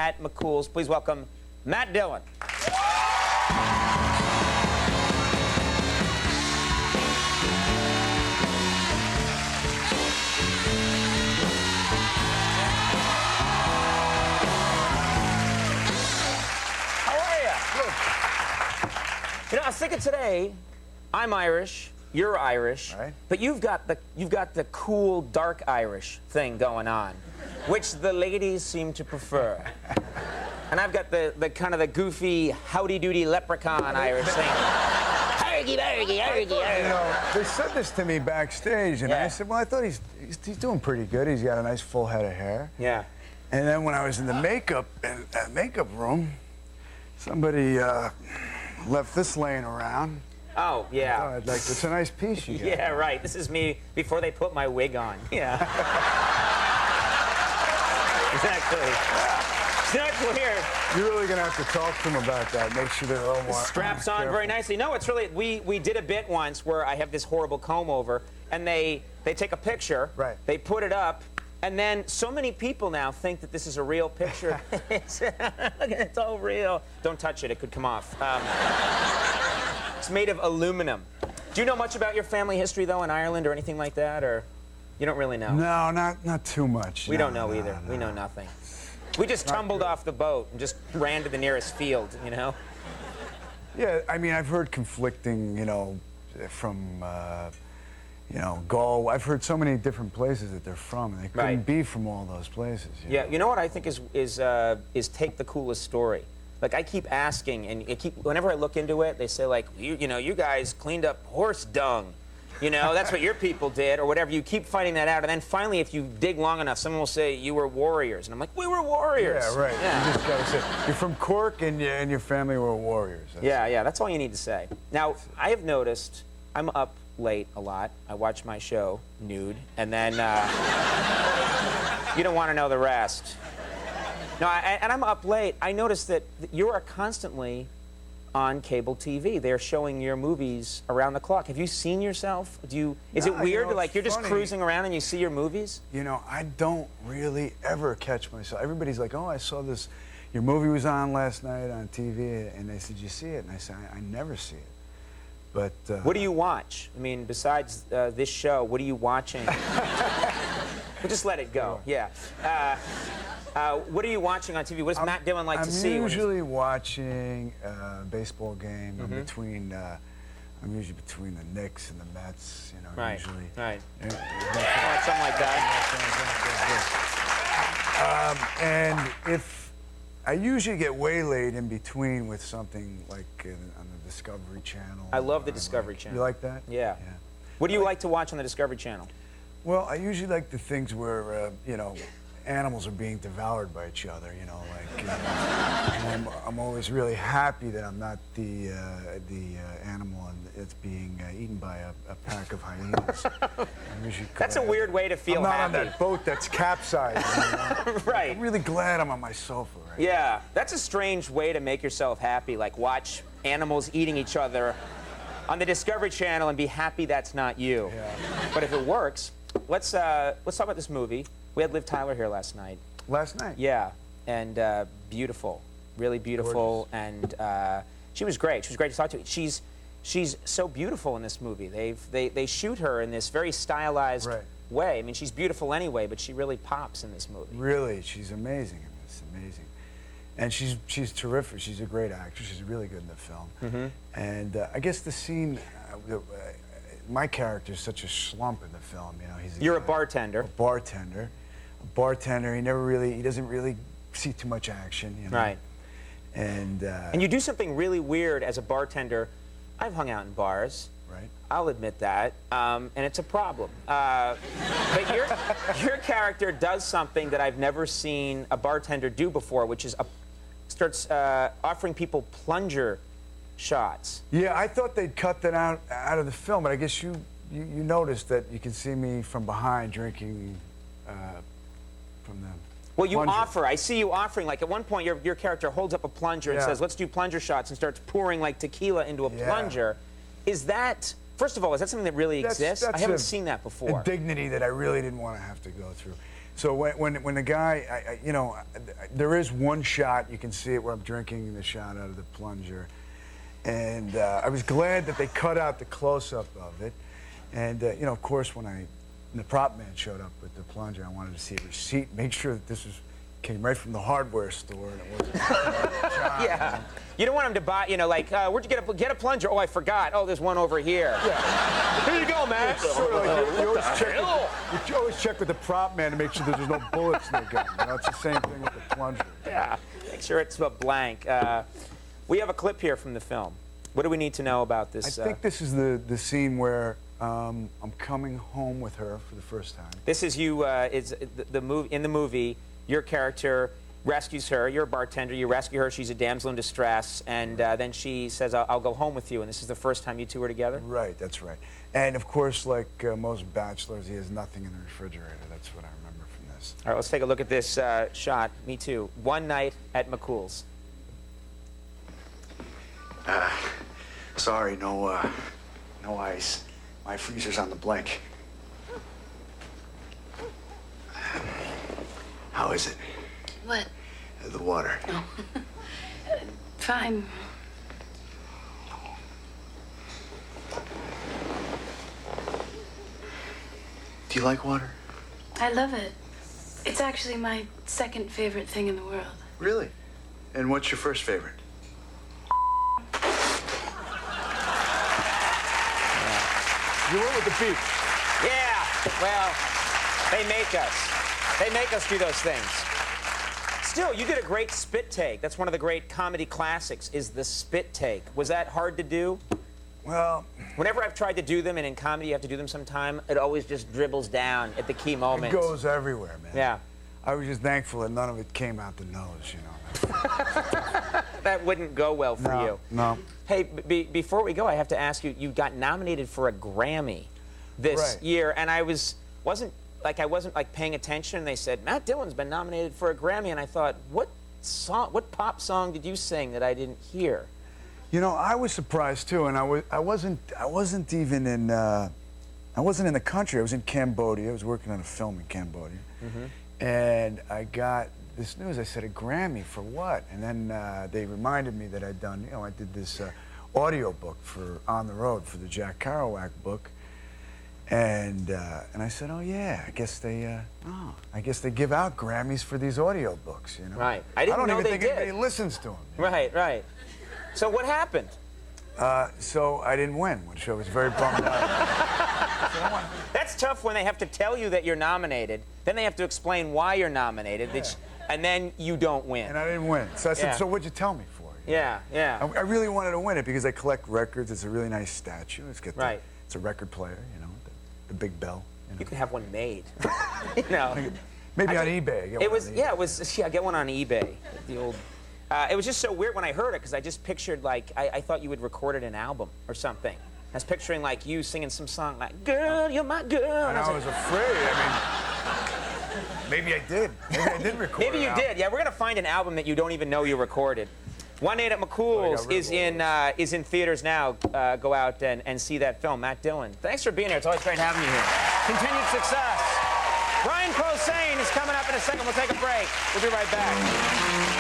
at McCool's. Please welcome Matt Dillon. You know, I was thinking today, I'm Irish, you're Irish, right. but you've got the cool dark Irish thing going on, which the ladies seem to prefer. And I've got the kind of the goofy howdy-doody leprechaun Irish thing. Argy, argy, argy, argy. You know, they said this to me backstage, and I said, well, I thought he's doing pretty good. He's got a nice full head of hair. Yeah. And then when I was in the makeup room, somebody left this laying around. Oh, yeah. I thought, it's a nice piece you got. Yeah, right. This is me before they put my wig on. Yeah. Exactly. Exactly here. You're really going to have to talk to them about that. Make sure they're a little more straps on very nicely. No, it's really, we did a bit once where I have this horrible comb over, and they take a picture. Right. They put it up. And then so many people now think that this is a real picture. It's all real. Don't touch it. It could come off. It's made of aluminum. Do you know much about your family history, though, in Ireland or anything like that? Or you don't really know? No, not too much. We don't know either. No. We know nothing. We just tumbled off the boat and just ran to the nearest field, you know? Yeah, I mean, I've heard conflicting, you know, from... you know, Gaul. I've heard so many different places that they're from, and they couldn't be from all those places. You know what I think is take the coolest story. Like I keep asking, and whenever I look into it, they say like, you know, you guys cleaned up horse dung. You know, that's what your people did, or whatever. You keep finding that out, and then finally, if you dig long enough, someone will say you were warriors, and I'm like, we were warriors. Yeah, right. Yeah. You just gotta say you're from Cork, and your family were warriors. Yeah. That's all you need to say. Now, I have noticed I'm up late a lot. I watch my show, Nude, and then you don't want to know the rest. No, and I'm up late. I noticed that you are constantly on cable TV. They're showing your movies around the clock. Have you seen yourself? Is it weird? You know, like you're just funny. Cruising around and you see your movies? You know, I don't really ever catch myself. Everybody's like, oh, I saw this. Your movie was on last night on TV, and they said, you see it? And I said, I never see it. But what do you watch? I mean, besides this show, what are you watching? We'll just let it go. Yeah. What are you watching on TV? What does Matt Dillon like to see? I'm usually watching a baseball game. I'm usually between the Knicks and the Mets. You know, usually. Right. Yeah, something like that. And if I usually get waylaid in between with something like on the Discovery Channel. I love the Discovery Channel. You like that? Yeah. What do you like to watch on the Discovery Channel? Well, I usually like the things where, you know, animals are being devoured by each other, you know, like, and I'm always really happy that I'm not the animal that's being eaten by a pack of hyenas. That's a weird way to feel I'm not happy. on that boat that's capsized. You know? Right. I'm really glad I'm on my sofa right Yeah, that's a strange way to make yourself happy, like watch animals eating each other on the Discovery Channel and be happy that's not you. Yeah. But if it works, let's talk about this movie. We had Liv Tyler here last night. Last night? Yeah, and beautiful, really beautiful, gorgeous. And she was great. She was great to talk to. She's so beautiful in this movie. They shoot her in this very stylized way. I mean, she's beautiful anyway, but she really pops in this movie. Really, she's amazing in this. Amazing. And she's terrific. She's a great actress. She's really good in the film. And I guess the scene, my character is such a slump in the film. You know, You're a bartender. A bartender. He doesn't really see too much action. You know? Right. And you do something really weird as a bartender. I've hung out in bars. Right. I'll admit that, and it's a problem. But your character does something that I've never seen a bartender do before, which is starts offering people plunger shots. Yeah, I thought they'd cut that out of the film, but I guess you noticed that you can see me from behind drinking from them. Well, you offer. I see you offering. Like at one point, your character holds up a plunger and says, "Let's do plunger shots," and starts pouring like tequila into a plunger. Is that, first of all, is that something that really exists? I haven't seen that before. A dignity that I really didn't want to have to go through. So when the guy, you know, there is one shot, you can see it where I'm drinking the shot out of the plunger. And I was glad that they cut out the close-up of it. And, you know, of course, when the prop man showed up with the plunger, I wanted to see a receipt, make sure that this came right from the hardware store and it wasn't yeah. You don't want him to buy, you know, like, where'd you get a plunger? Oh, I forgot. Oh, there's one over here. Yeah. Here you go, Max. Sort of like you always check with the prop man to make sure that there's no bullets in the gun. You know, it's the same thing with the plunger. Yeah. Make sure it's a blank. We have a clip here from the film. What do we need to know about this? I think this is the scene where I'm coming home with her for the first time. This is you. Is the movie in the movie? Your character rescues her. You're a bartender. You rescue her. She's a damsel in distress, and then she says, "I'll go home with you." And this is the first time you two are together. Right. That's right. And of course, like most bachelors, he has nothing in the refrigerator. That's what I remember from this. All right. Let's take a look at this shot. Me too. One night at McCool's. Sorry, no ice. My freezer's on the blink. How is it? What? The water. Oh. Fine. Do you like water? I love it. It's actually my second favorite thing in the world. Really? And what's your first favorite? You went with the beach. Yeah. Well, they make us. They make us do those things. Still, you did a great spit take. That's one of the great comedy classics, is the spit take. Was that hard to do? Well, whenever I've tried to do them, and in comedy you have to do them sometime, it always just dribbles down at the key moment. it goes everywhere, man. Yeah. I was just thankful that none of it came out the nose, you know. That wouldn't go well for you. No. Hey, before we go, I have to ask you, you got nominated for a Grammy this year, and I wasn't paying attention. They said, Matt Dillon's been nominated for a Grammy, and I thought, what pop song did you sing that I didn't hear? You know, I was surprised too, and I wasn't even in I wasn't in the country. I was in Cambodia. I was working on a film in Cambodia, and I got this news. I said, a Grammy for what? And then they reminded me that I'd done, you know, I did this audio book for On the Road for the Jack Kerouac book, and I said, oh yeah, I guess they give out Grammys for these audio books, you know? Right. I don't even know think they did. anybody listens to them. Right, right. So what happened? So I didn't win, which I was very bummed out. That's tough when they have to tell you that you're nominated, then they have to explain why you're nominated, and then you don't win. And I didn't win. So I said, so what'd you tell me for? Yeah, yeah. I really wanted to win it because I collect records. It's a really nice statue. It's a record player, you know, the big bell. You could have one made. You know. Maybe on eBay. I get one on eBay. The old. It was just so weird when I heard it because I just pictured like I thought you had recorded an album or something. I was picturing like you singing some song like "Girl, You're My Girl." And I was afraid. I mean, maybe I did. Maybe I did record. Maybe you did. Yeah, we're gonna find an album that you don't even know you recorded. One Night at McCool's is in theaters now. Go out and see that film. Matt Dillon, thanks for being here. It's always great having you here. Continued success. Brian Posehn is coming up in a second. We'll take a break. We'll be right back.